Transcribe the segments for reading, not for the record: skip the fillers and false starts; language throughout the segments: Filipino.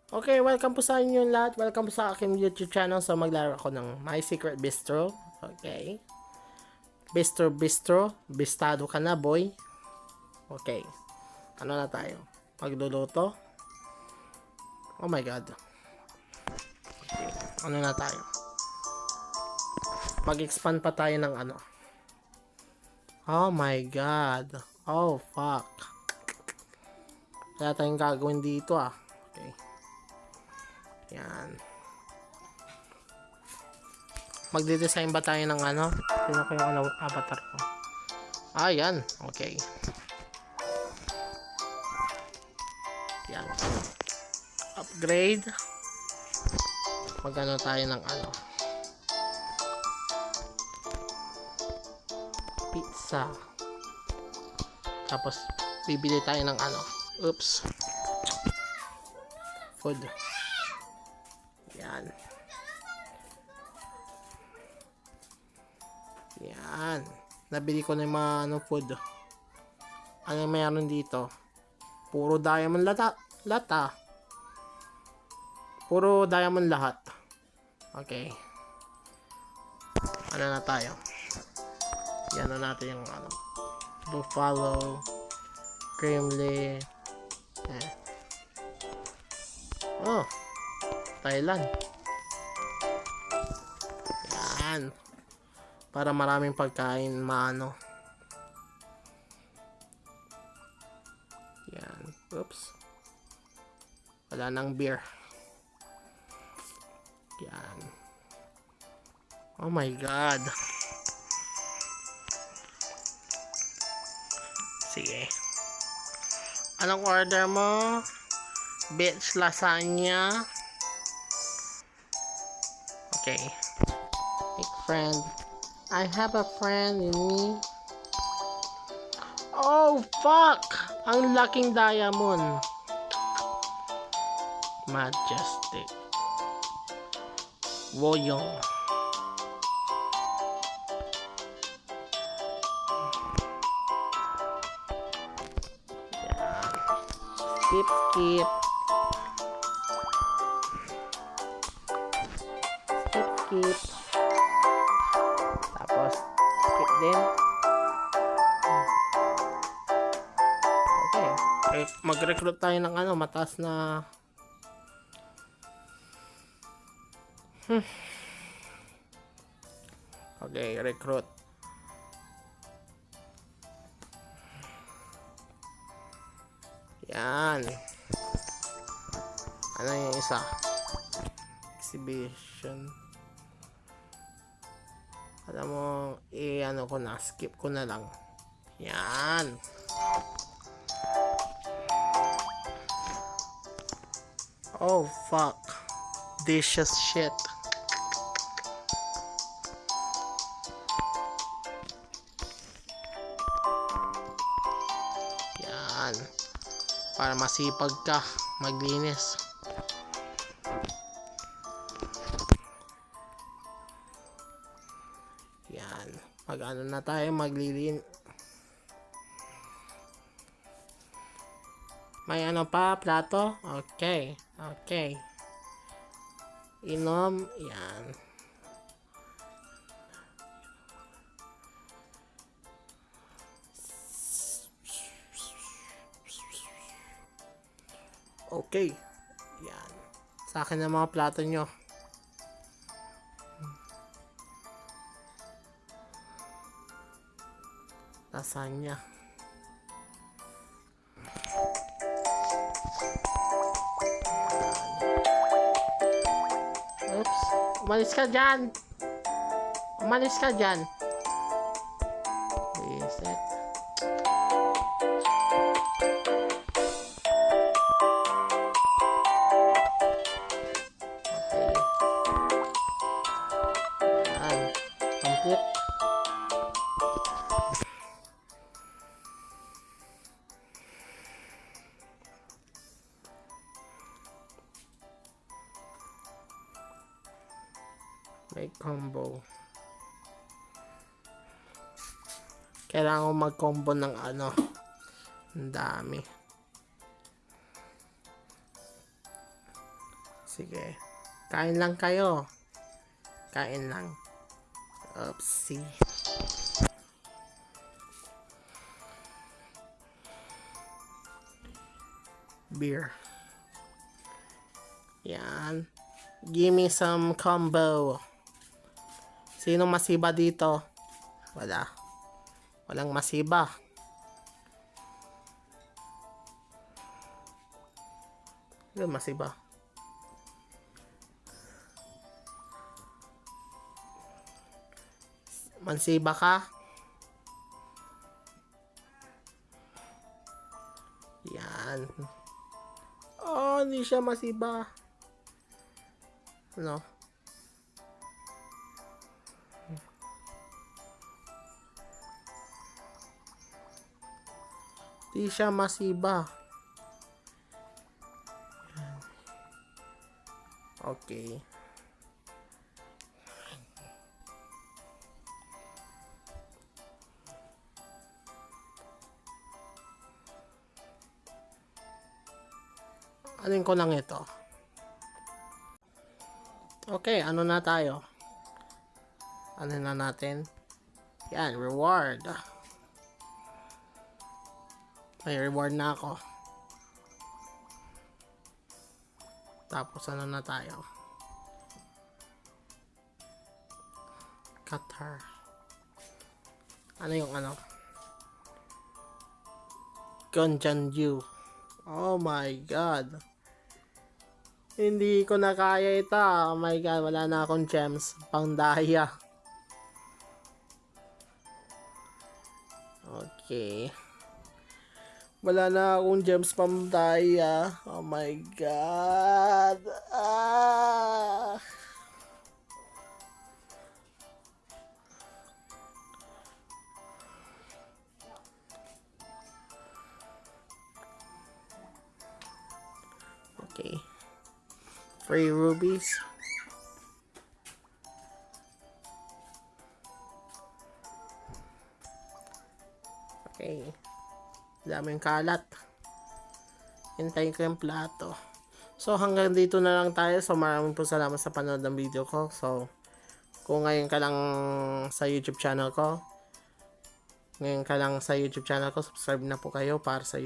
Okay, welcome po sa inyo lahat. Welcome po sa aking YouTube channel. So, maglaro ako ng My Secret Bistro. Okay. Bistro. Bistado ka na, boy. Okay. Ano na tayo? Magluluto. Oh my God. Okay. Ano na tayo? Mag-expand pa tayo ng ano. Oh my God. Oh, fuck. Kaya tayong gagawin dito ah. Okay. Yan. Magde-design ba tayo ng ano? Tingnan ko yung avatar ko. Ah, yan. Okay. Yan. Upgrade. Magano tayo ng ano? Pizza. Tapos, bibili tayo ng ano? Oops. Food. Yan. Yan. Nabili ko na yung mga ano, food. Ano yung mayroon dito? Puro diamond lata. Puro diamond lahat. Okay. Ano na tayo? Yan na natin yung ano. Buffalo. Creamly. Oh. Thailand. Yan. Para maraming pagkain maano. Yan. Oops. Wala nang beer. Yan. Oh my God. Sige. Anong order mo? Bitch lasagna. Okay. Make friend. I have a friend in me. Oh, fuck! Ang laking diamond. Majestic. Woyong. Yan. Skip. Skip. Tapos, skip din. Okay. Mag-recruit tayo ng ano, mataas na... Okay, recruit. Yan. Ano yung isa? Exhibition. Alam mo, ano ko na, skip ko na lang. Yan. Oh, fuck. Dishes shit. Yan. Para masipag ka maglinis. Yan. Mag-ano na tayo, maglilin. May ano pa, plato? Okay. Inom. Yan. Okay. Yan. Sa akin na mga plato nyo. Lasagna. Oops. Umalis ka dyan. Reset. Okay. Yan. Complete. Make combo. Kailangan ko mag-combo ng ano. Ang dami. Sige. Kain lang kayo. Kain lang. Oopsie. Beer. Yan. Give me some combo. Sinong masiba dito? Wala. Walang masiba. Walang masiba. Mansiba ka? Yan. Oh, hindi siya masiba. Ano? Hindi siya masiba. Okay. Alin ko lang ito. Okay, ano na tayo? Ano na natin? Yan, reward. May reward na ako. Tapos ano na tayo? Qatar. Ano yung ano? Gonjanju. Oh my god. Hindi ko na kaya ito. Oh my god, wala na akong gems. Pang daya. Okay. Wala na akong gems pang daya. Oh my god. Ah. Okay. Free rubies. Okay. Daming kalat. Hintayin ko yung plato. So, hanggang dito na lang tayo. So, maraming po salamat sa panood ng video ko. So, kung ngayon ka lang sa YouTube channel ko, subscribe na po kayo para sa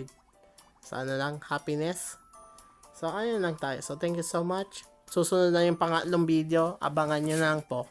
ano lang, happiness. So, ayun lang tayo. So, thank you so much. Susunod na yung pangatlong video. Abangan nyo lang po.